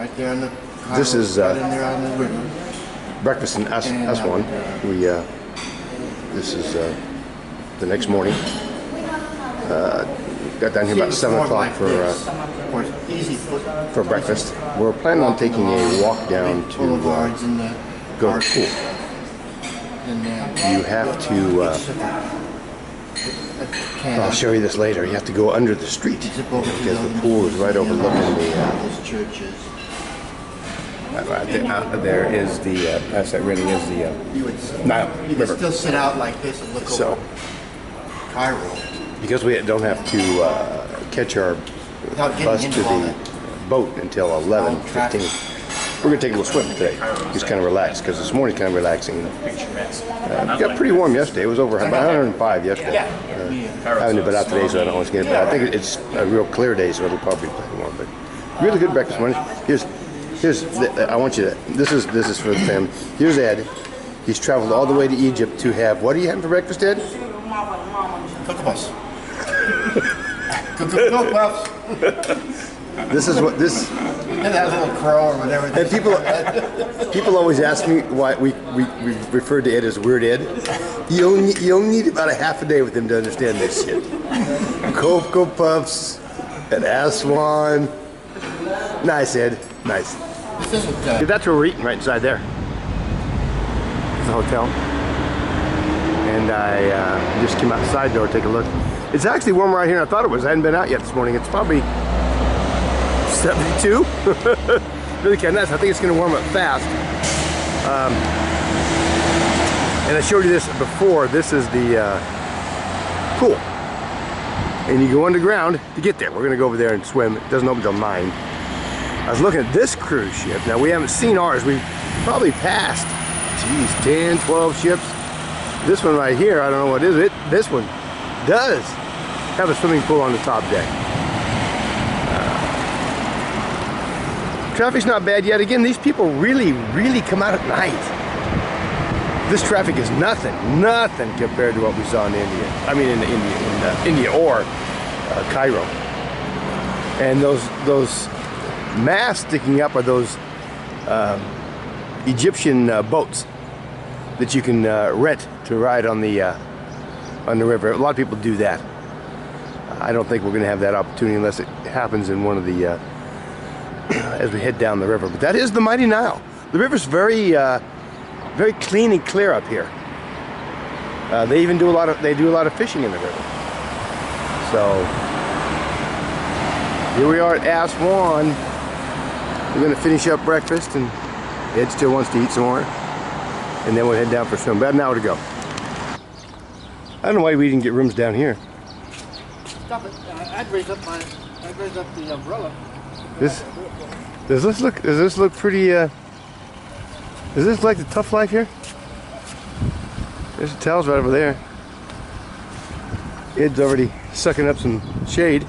Right there on the. This is right in there on the river. breakfast in S1. This is the next morning. Got down here about 7 o'clock for breakfast. We're planning on taking a walk down to go to the pool. You have to. I'll show you this later. You have to go under the street because the pool is right overlooking the. There is the. That really is the Nile River. You could still sit out like this and look over Cairo. Because we don't have to catch our bus to the boat until 11:15. We're going to take a little swim today. Just kind of relax because this morning's kind of relaxing. It got pretty warm yesterday. It was over about 105 yesterday. I haven't been out today, so I don't want to get it. But I think it's a real clear day, so it'll probably be plenty warm. But really good breakfast morning. I want you to. This is for the family. Here's Ed. He's traveled all the way to Egypt to have. What are you having for breakfast, Ed? Cook Puffs. Cook Puffs. This is what this. And that little crow or whatever. And people always ask me why we refer to Ed as Weird Ed. You only need about a half a day with him to understand this shit. Cocoa Puffs and Aswan. Nice, Ed. Nice. That's where we're eating, right inside there. It's the hotel. And I just came outside door to take a look. It's actually warmer out here than I thought it was. I hadn't been out yet this morning. It's probably 72. Really kind of nice. I think it's going to warm up fast. And I showed you this before. This is the pool. And you go underground to get there. We're going to go over there and swim. It doesn't open till 9. I was looking at this cruise ship. Now, we haven't seen ours. We've probably passed, 10, 12 ships. This one right here, I don't know what is it. This one does have a swimming pool on the top deck. Traffic's not bad yet. Again, these people really come out at night. This traffic is nothing compared to what we saw in India. I mean, in India or Cairo. And those masts sticking up are those Egyptian boats that you can rent to ride on the river. A lot of people do that. I don't think we're going to have that opportunity unless it happens in one of the as we head down the river. But that is the mighty Nile. The river's very clean and clear up here. They even do a lot of fishing in the river. So here we are at Aswan. We're going to finish up breakfast, and Ed still wants to eat some more. And then we'll head down for a swim. About an hour to go. I don't know why we didn't get rooms down here. Stop it. I'd raise up the umbrella. Does this look pretty? Does this like the tough life here? There's the towels right over there. Ed's already sucking up some shade.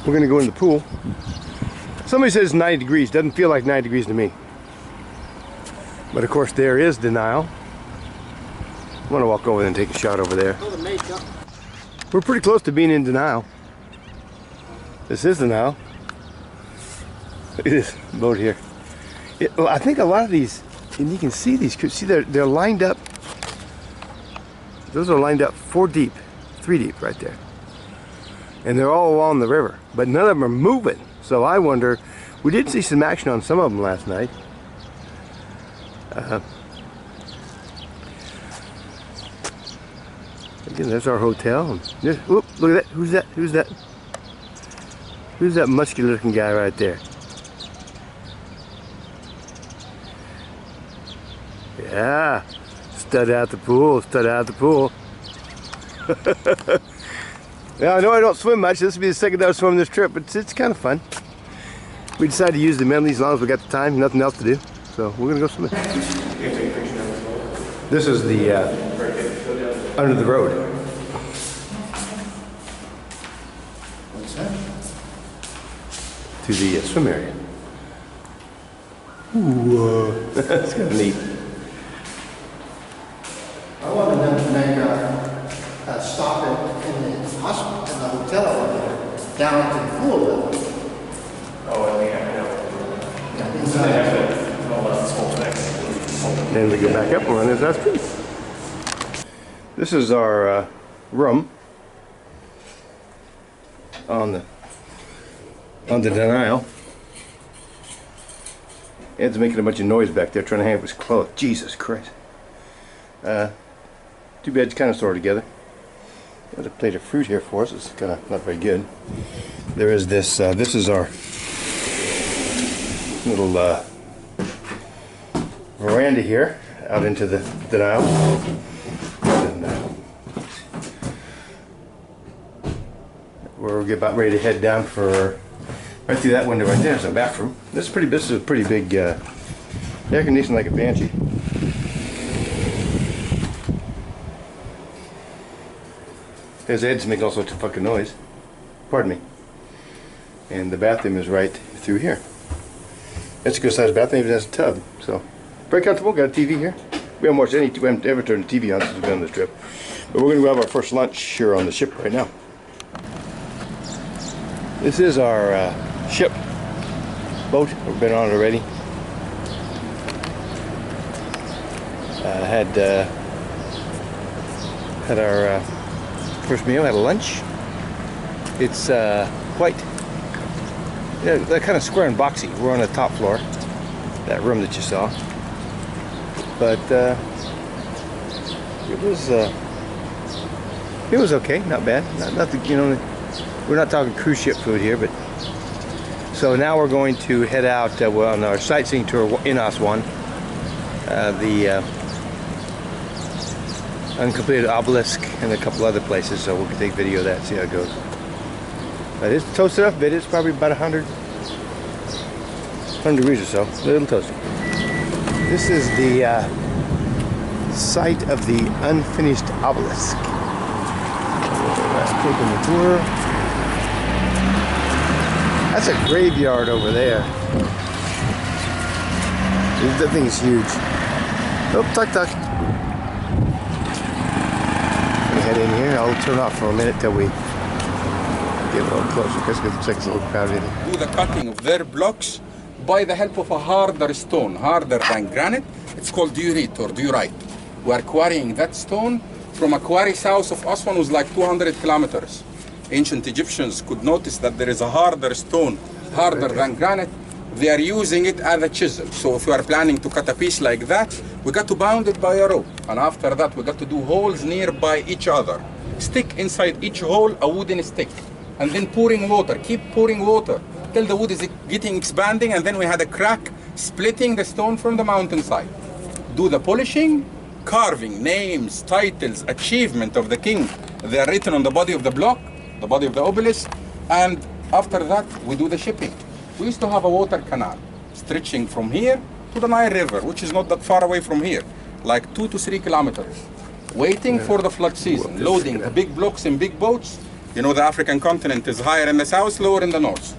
We're gonna go in the pool. Somebody says 90 degrees. Doesn't feel like 90 degrees to me. But of course there is the Nile. I'm gonna walk over there and take a shot over there. We're pretty close to being in denial. This is the Nile. Look at this boat here. Well, I think a lot of these, and you can see these, see they're lined up. Those are lined up 4 deep, 3 deep right there. And they're all along the river, but none of them are moving. So I wonder, we did see some action on some of them last night. Again, there's our hotel. Whoop, look at that. Who's that? Who's that? Who's that muscular looking guy right there? Yeah. Stud out the pool. Stud out the pool. Yeah, I know I don't swim much. This will be the second time I swim this trip, but it's kind of fun. We decided to use the amenities as long as we got the time, nothing else to do. So we're gonna go swimming. This is the under the road. What's that? To the swim area. Ooh, that's kind of neat. I want to make a stop in the hospital, in the hotel down to the pool level. Oh, yeah. And we get back up and run this out too. This is our room on the denial. Ed's making a bunch of noise back there trying to hang up his clothes. Jesus Christ. Two beds kind of sort of together. Got a plate of fruit here for us. It's kind of not very good. There is this. This is our little veranda here out into the denial. And, we're about ready to head down for right through that window right there. There's a bathroom. This is a pretty big air conditioning like a banshee. His head's making all sorts of fucking noise. Pardon me. And the bathroom is right through here. It's a good sized bathroom, even has a tub. So very comfortable. Got a TV here. We haven't ever turned the TV on since we've been on this trip. But we're gonna go have our first lunch here on the ship right now. This is our ship boat. We've been on it already. Had our first meal, had a lunch. It's quite, they're kind of square and boxy. We're on the top floor, that room that you saw. But it was okay, not bad. Nothing, you know. We're not talking cruise ship food here, but so now we're going to head out on our sightseeing tour in Aswan. The uncompleted obelisk and a couple other places, so we'll take video of that, see how it goes. But it's toasted up a bit. It's probably about 100 degrees or so. A little toasted. This is the site of the unfinished obelisk. Let's take the tour. That's a graveyard over there. That thing is huge. Oh, tuck. Head in here. I'll turn off for a minute till we get a little closer because it looks like it's a little crowded. Do the cutting of their blocks by the help of a harder stone, harder than granite. It's called diorite or diorite. We are quarrying that stone from a quarry south of Aswan, was like 200 kilometers. Ancient Egyptians could notice that there is a harder stone, harder than granite. They are using it as a chisel. So if you are planning to cut a piece like that, we got to bound it by a rope. And after that, we got to do holes nearby each other. Stick inside each hole a wooden stick. And then pouring water, keep pouring water till the wood is getting expanding, and then we had a crack splitting the stone from the mountainside. Do the polishing, carving, names, titles, achievement of the king. They are written on the body of the block, the body of the obelisk, and after that, we do the shipping. We used to have a water canal stretching from here to the Nile River, which is not that far away from here, like 2 to 3 kilometers, waiting for the flood season, loading the big blocks in big boats. You know, the African continent is higher in the south, lower in the north.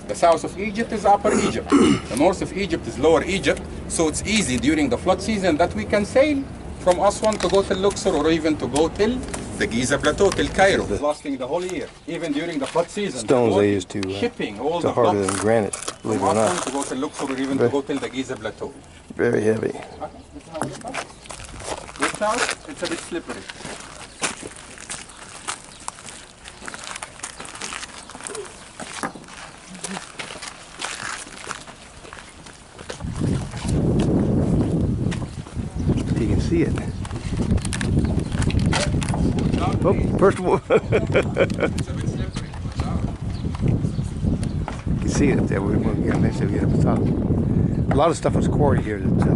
The south of Egypt is upper Egypt. The north of Egypt is lower Egypt. So it's easy during the flood season that we can sail from Aswan to go to Luxor, or even to go till the Giza Plateau, till Cairo, lasting the whole year. Even during the flood season. Stones they used to shipping all the harder blocks than granite, believe it or from not. Aswan to go to Luxor, or even to go till the Giza Plateau. Very heavy. Without, it's a bit slippery. You can see it. Oh, first one. It's a bit slippery. You can see it up there. We'll get next time we get up the top. A lot of stuff was quarried here that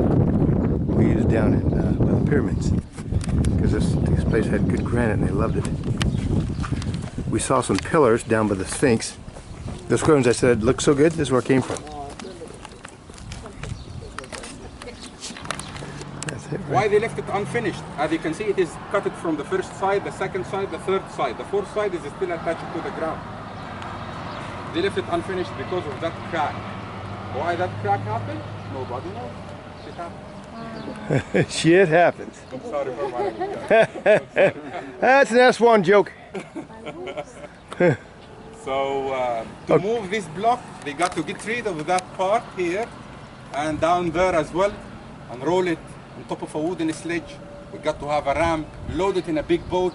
we used down in by the pyramids, because this place had good granite and they loved it. We saw some pillars down by the Sphinx. Those coins I said look so good. This is where it came from. Why they left it unfinished? As you can see, it is cut it from the first side, the second side, the third side. The fourth side is still attached to the ground. They left it unfinished because of that crack. Why that crack happened? Nobody knows. Shit happens. Shit happens. I'm sorry for my That's an S1 joke. So to move this block, they got to get rid of that part here and down there as well, and roll it on top of a wooden sledge. We got to have a ramp loaded in a big boat,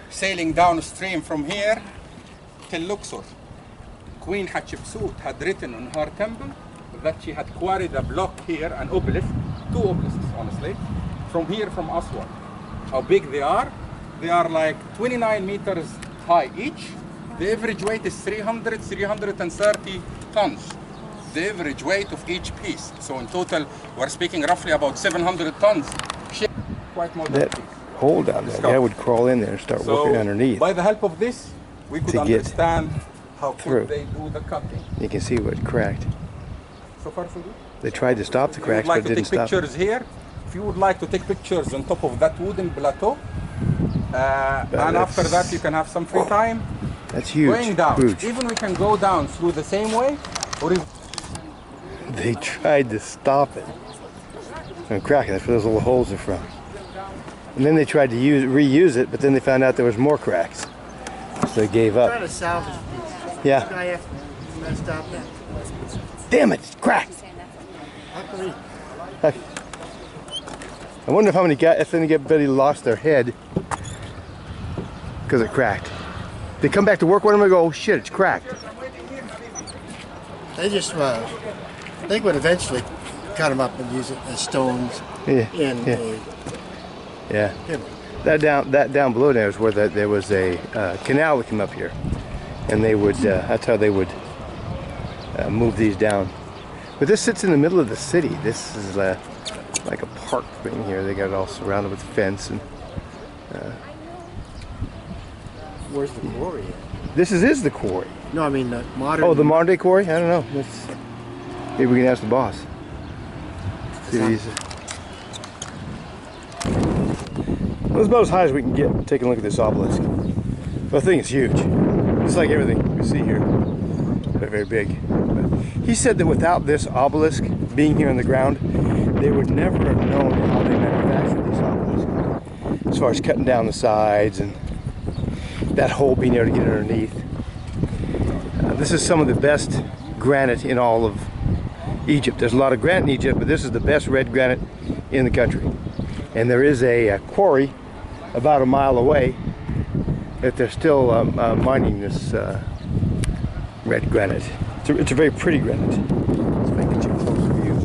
sailing downstream from here till Luxor. Queen Hatshepsut had written on her temple that she had quarried a block here, an obelisk, 2 obelisks honestly, from here from Aswan. How big they are? They are like 29 meters high each. The average weight is 330 tons. The average weight of each piece. So in total, we're speaking roughly about 700 tons. Quite modern That piece. hole down there, guy would crawl in there and start working underneath. By the help of this, we could to get understand how through. could they do the cutting. You can see where it cracked. So far, so good. They tried to stop the If you cracks, would like but to didn't take stop. pictures here, if you would like to take pictures on top of that wooden plateau, and after that you can have some free time That's huge. going down. Huge. Even we can go down through the same way, or if They tried to stop it from cracking. That's where those little holes are from. And then they tried to reuse it, but then they found out there was more cracks, so they gave Trying up. to salvage. Yeah. Guy messed up. Damn it! It's cracked. How come he? I wonder if how many guys, if anybody lost their head because it cracked. They come back to work one of them and go, oh shit, it's cracked. They just, they would eventually cut them up and use it as stones Yeah. in Yeah. Yeah. a That down below there is where there was a canal that came up here, and they would that's how they would move these down. But this sits in the middle of the city. This is like a park thing here. They got it all surrounded with a fence, and Where's the quarry at? this is the quarry. No, I mean the modern. Oh, the modern day quarry? I don't know. Maybe we can ask the boss. See what he says. Well, it's about as high as we can get taking a look at this obelisk. The thing is huge. It's like everything we see here. They're very big. But he said that without this obelisk being here on the ground, they would never have known how they manufactured these obelisks. As far as cutting down the sides and that hole being able to get underneath. This is some of the best granite in all of Egypt. There's a lot of granite in Egypt, but this is the best red granite in the country. And there is a quarry about a mile away that they're still mining this red granite. It's a very pretty granite. Let's make it a closer view.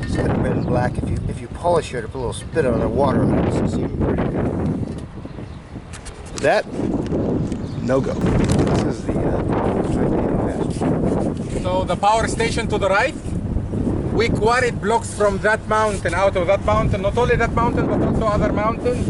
It's kind of red and black. If you polish it or put a little spit on the water, it's even prettier. That, no go. This is the so the power station to the right, we quarried blocks from that mountain, out of that mountain, not only that mountain but also other mountains.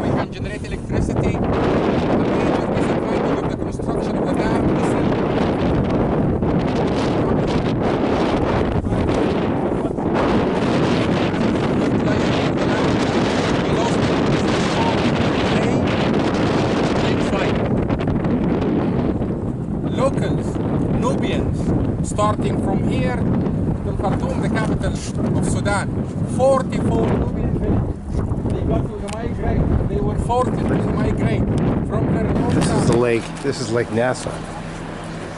We can generate electricity. The major disadvantage of the construction of the dam is locals, Nubians, starting from here to Khartoum, the capital of Sudan, 44 Nubian villages. They got to migrate. They were forced to migrate from their This is the hometown. lake. This is Lake Nassau.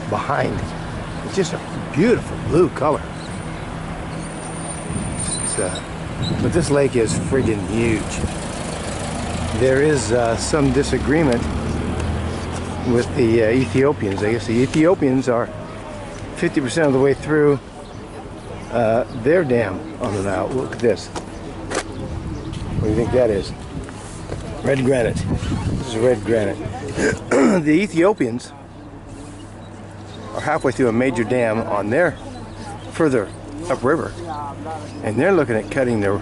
Behind, it's just a beautiful blue color. But this lake is friggin' huge. There is some disagreement with the Ethiopians. I guess the Ethiopians are 50% of the way through their dam on the Nile. Look at this. What do you think that is? Red granite. This is red granite. The Ethiopians are halfway through a major dam on their further upriver, and they're looking at cutting their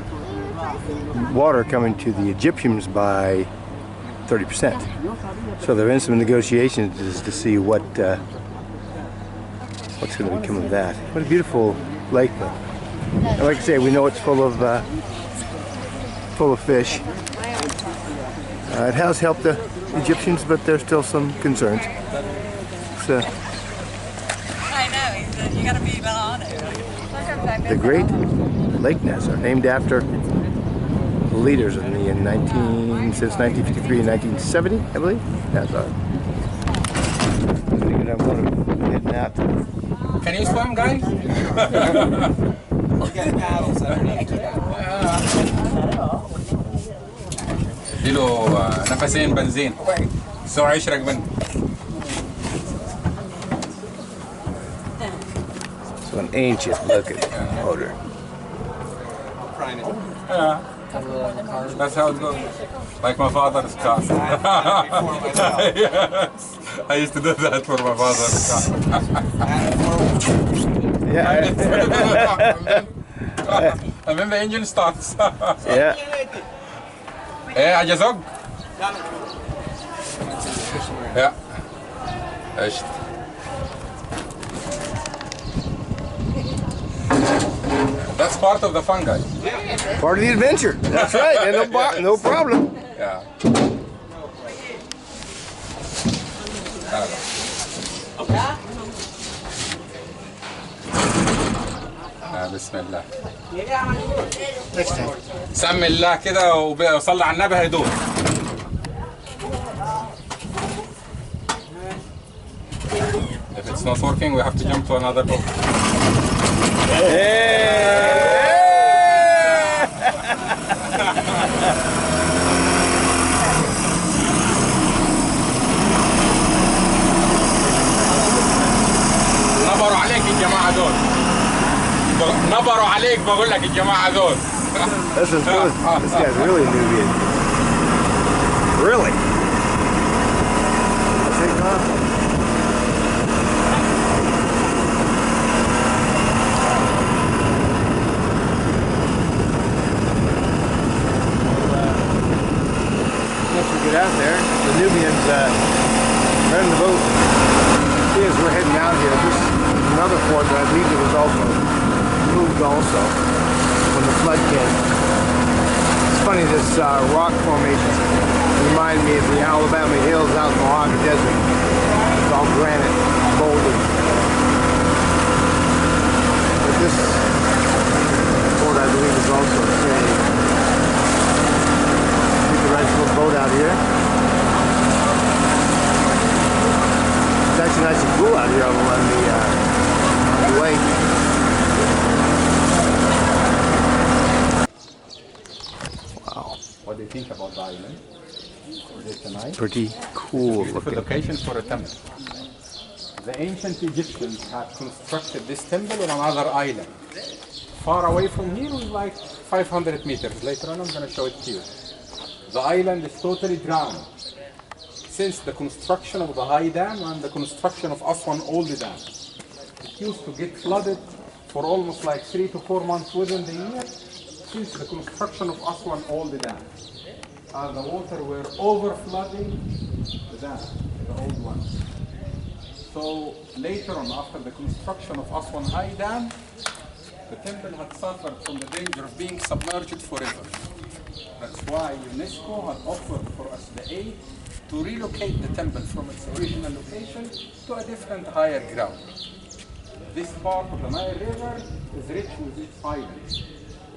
water coming to the Egyptians by 30%. So they're in some negotiations to see what's going to become of that. What a beautiful lake, though. And like I say, we know it's full of fish. It has helped the Egyptians, but there's still some concerns. So, I know, you The Great Lake Ness are named after leaders in the since 1953 and 1970, I believe. That's all. Thinking I'm going to head out. Can you swim, guys? اديله نفسين بنزين سوى يشرق منه. So an ancient looking motor. Yeah. That's how it goes. Like my father's car. Yes. I used to do that for my father's car. Yeah. And then the engine starts. Yeah. ايه عجزوك؟ Yeah. قشط. That's part of the fun, guys. Part of the adventure. That's right. And no problem. Yeah. بسم الله. سمي الله كده وصلي على النبي هيدوب. If it's not working, we have to jump to another boat. نبروا عليك الجماعة دول. نبروا عليك بقول لك الجماعة دول. This guy's really a Nubian. Really? Take off. Once we get out there, the Nubians run the boat. See, as we're heading out here, this is another fort that I believe it was also moved also when the flood came. It's funny, this rock formation remind me of the Alabama Hills out in the Mojave Desert. It's all granite, boulders. But this fort, I believe, is also the same. You can ride a boat out here. It's actually nice and cool out here on the lake. What do you think about the island? Is it nice? Pretty cool Beautiful looking. location for a temple. The ancient Egyptians had constructed this temple on another island. Far away from here was like 500 meters. Later on I'm going to show it to you. The island is totally drowned. Since the construction of the high dam and the construction of Aswan old dam. It used to get flooded for almost like 3 to 4 months within the year since the construction of Aswan old dam. And the water were over flooding the dam, the old ones. So later on, after the construction of Aswan High Dam, the temple had suffered from the danger of being submerged forever. That's why UNESCO had offered for us the aid to relocate the temple from its original location to a different higher ground. This part of the Nile River is rich with its islands.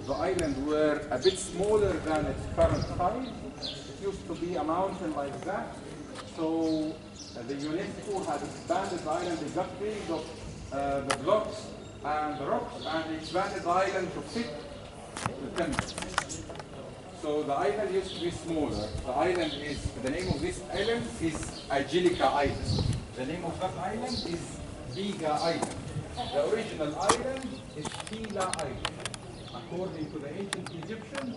The islands were a bit smaller than its current size. It used to be a mountain like that. So the UNESCO had expanded the island. They got rid of the blocks and the rocks and expanded the island to fit the temple. So the island used to be smaller. The name of this island is Agilica Island. The name of that island is Biga Island. The original island is Tila Island. According to the ancient Egyptians,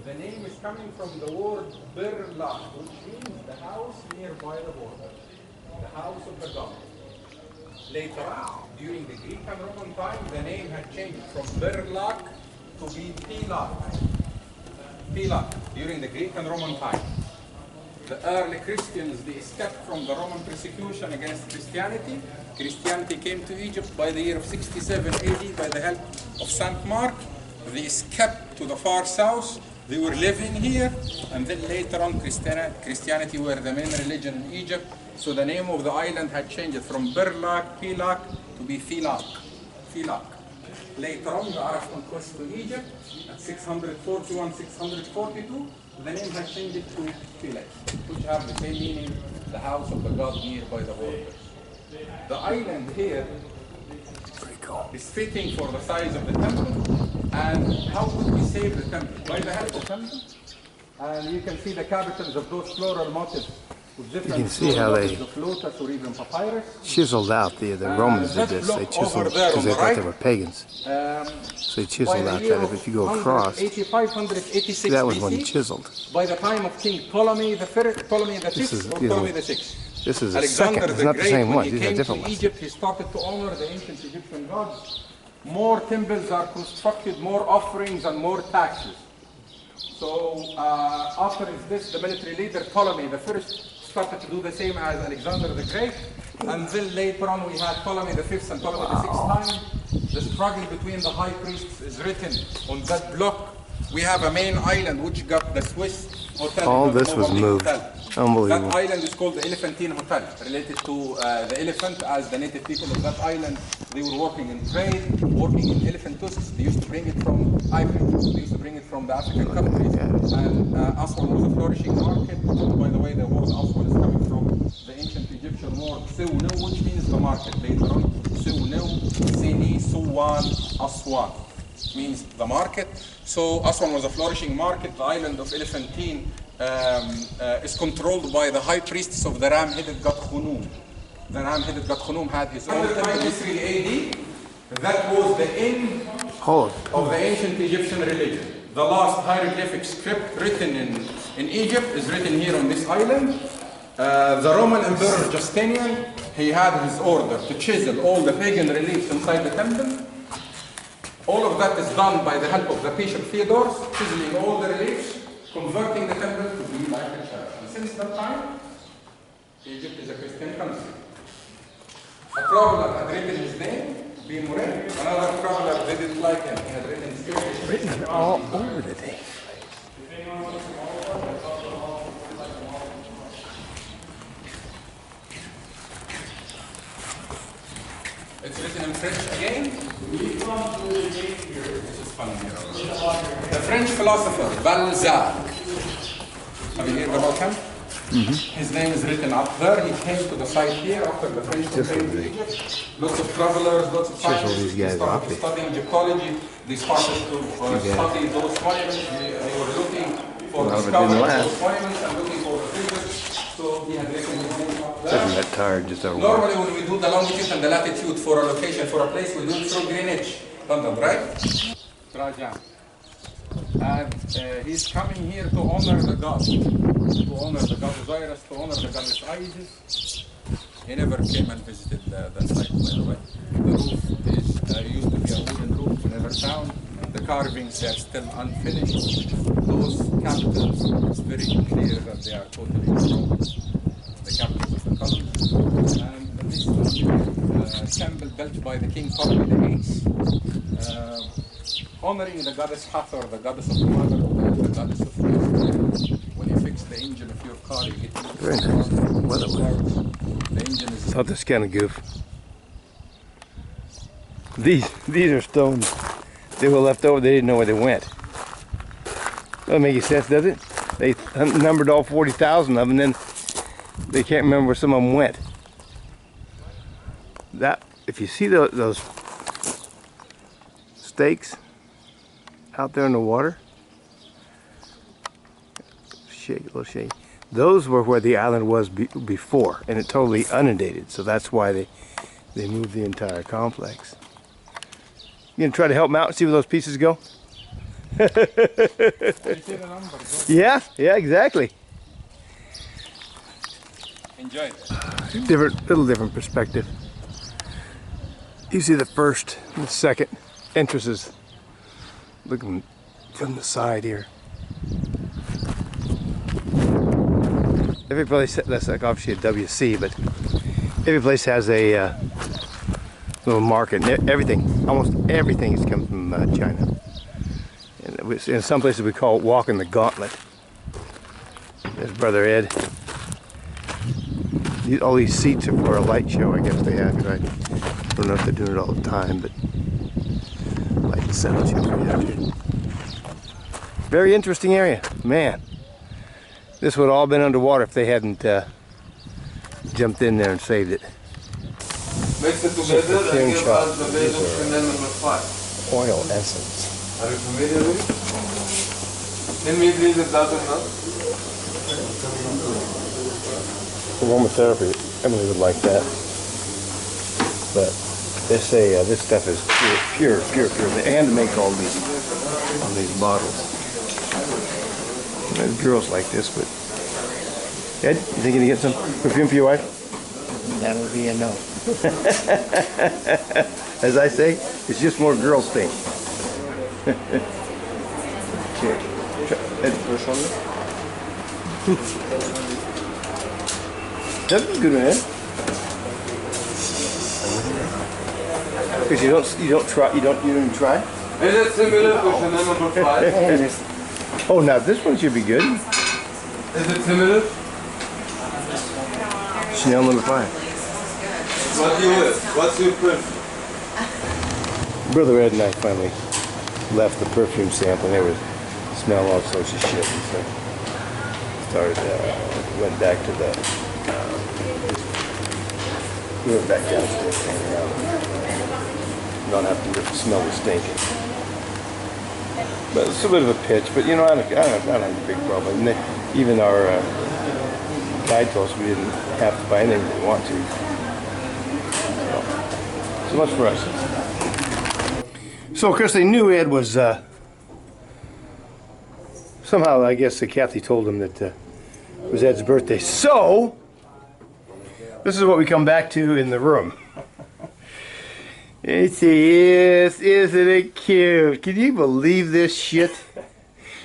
the name is coming from the word Birla, which means the house nearby the border, the house of the god. Later on, during the Greek and Roman time, the name had changed from Birlak to be Pilak. Pilak, during the Greek and Roman time. The early Christians, they escaped from the Roman persecution against Christianity. Christianity came to Egypt by the year of 67 AD by the help of St. Mark. They escaped to the far south. They were living here, and then later on Christianity were the main religion in Egypt. So the name of the island had changed from Birlak, Pilak, to be Filak. Filak. Later on, the Arab conquest to Egypt at 641, 642, the name has changed to Philax, which have the same meaning, the house of the god nearby the borders. The island here is fitting for the size of the temple. And how could we save the temple? By the help of temple. And you can see the capitals of those floral motifs. You can see how they lotus or even papyrus. chiseled out, the Romans did this, they chiseled because they thought they were pagans. So they chiseled out that if you go across, that was one chiseled. By the time of King Ptolemy the Fifth, Ptolemy the Sixth, or Ptolemy the Sixth. This is a second, it's not the same one, these are different ones. Egypt, he started to honor the ancient Egyptian gods. More temples are constructed, more offerings and more taxes. So after this, the military leader Ptolemy the First started to do the same as Alexander the Great. And then later on we had Ptolemy the Fifth and Ptolemy the Sixth time. The struggle between the high priests is written on that block. We have a main island which got the Swiss hotel. All this was moved. Unbelievable. That island is called the Elephantine Hotel, related to the elephant, as the native people of that island, they were working in trade, working in elephant tusks. They used to bring it from Ivory. They used to bring it from the African countries. And Aswan was a flourishing market. By the way, the word Aswan is coming from the ancient Egyptian word Siwnu, which means the market. Later on, Siwnu, Sini, Suwan, Aswan means the market. So Aswan was a flourishing market. The island of Elephantine is controlled by the high priests of the ram-headed god Khunum. The ram-headed god Khunum had his own temple in 93 AD. That was the end of the ancient Egyptian religion. The last hieroglyphic script written in Egypt is written here on this island. The Roman Emperor Justinian, he had his order to chisel all the pagan reliefs inside the temple. All of that is done by the help of the Bishop Theodorus, chiseling all the reliefs, converting the temple to be like a church. And since that time, Egypt is a Christian country. A traveler had written his name, Bimure. Another traveler didn't like him. He had written scripture. Written all over the thing. It's written in French again. This is fun here. The French philosopher Balzac. Have you heard about him? His name is written up there. He came to the site here after the French invaded Egypt. Lots of travelers, lots of scientists. They started studying Egyptology. They started to study those monuments. They were looking for discovering those monuments and looking for the figures. So he had written his name up there. Doesn't get tired just over. Normally when we do the longitude and the latitude for a location, for a place, we do it through Greenwich, London, right? Trajan. And he's coming here to honor the god. To honor the god Osiris, to honor the goddess Isis. He never came and visited the site, by the way. The roof is used to be a wooden roof, never found. The carvings, they are still unfinished. Those capitals, it's very clear that they are totally wrong. The capitals of the columns. And this temple built by the King Ptolemy VIII, honoring the goddess Hathor, the goddess of the mother, the goddess of wisdom. When you fix the engine of your car, you get very nice. The engine is Thought this kind of goof. These are stones. They were left over. They didn't know where they went. Doesn't make any sense, does it? They numbered all 40,000 of them, and then they can't remember where some of them went. That, if you see those stakes out there in the water, shake, a little shake. Those were where the island was before, and it totally unedited. So that's why they moved the entire complex. You gonna try to help them out and see where those pieces go? Yeah, exactly. enjoy it. Little different perspective. You see the first and the second entrances. Looking from the side here. Every place, that's like obviously a WC, but every place has a little market. Everything, almost everything has come from China. And in some places we call it walking the gauntlet. There's Brother Ed. All these seats are for a light show, I guess they have. I don't know if they're doing it all the time, but Saddle chips right out here. Very interesting area, man. This would have all been underwater if they hadn't jumped in there and saved it. Mix it together and give us the base of Chanel number 5. Oil essence. Are you familiar with it? In me, please, it doesn't know. Aromatherapy, Emily would like that. But they say this stuff is pure. They had to make all these bottles. There's girls like this, but Ed, you think you get some perfume for your wife? That would be a no. As I say, it's just more girl stink. Here, Ed, first one. That'd be good, man. Because you don't even try. Is it similar to Chanel number 5? Oh, now this one should be good. Is it similar? Chanel number 5. What do you wear? What's your preference? Brother Ed and I finally left the perfume sample, and they were smelling all sorts of shit. And so went back to the. We went back downstairs, hanging out. Not having to smell the stinking. But it's a bit of a pitch, but you know, I don't have a big problem. And even our guide told us we didn't have to buy anything we didn't want to. So much for us. So of course they knew Ed was, somehow I guess Kathy told him that it was Ed's birthday. So, this is what we come back to in the room. Yes, isn't it cute? Can you believe this shit?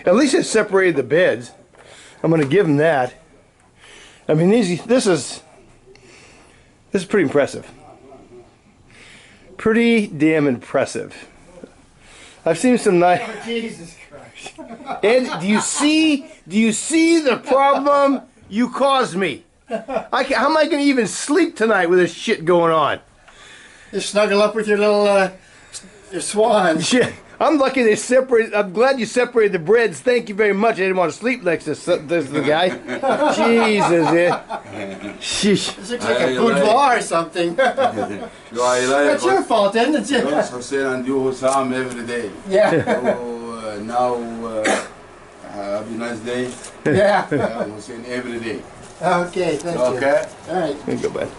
At least it separated the beds. I'm going to give him that. I mean, this is pretty impressive. Pretty damn impressive. I've seen some nice. Oh, Jesus Christ. Ed, do you see the problem you caused me? How am I going to even sleep tonight with this shit going on? You snuggle up with your little your swan. Shit. I'm lucky they separated. I'm glad you separated the breads. Thank you very much. I didn't want to sleep next to the guy. Jesus, yeah. Sheesh. This looks like a boudoir or something. That's your fault, isn't it? Hussein and you Hussam every day. Yeah. So now, have a nice day. Yeah. Hussein every day. Okay, thank you. Okay? All right. There you go, bud.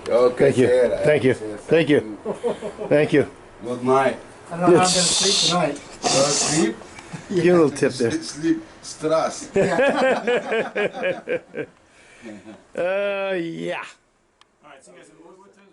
Okay. Thank you. sir. Thank you. Sir, Thank you. Thank you. Good night. I don't know how I'm going to sleep tonight. Sleep. Give a little tip there. Sleep. Stress. Yeah. All right, so you guys, what's his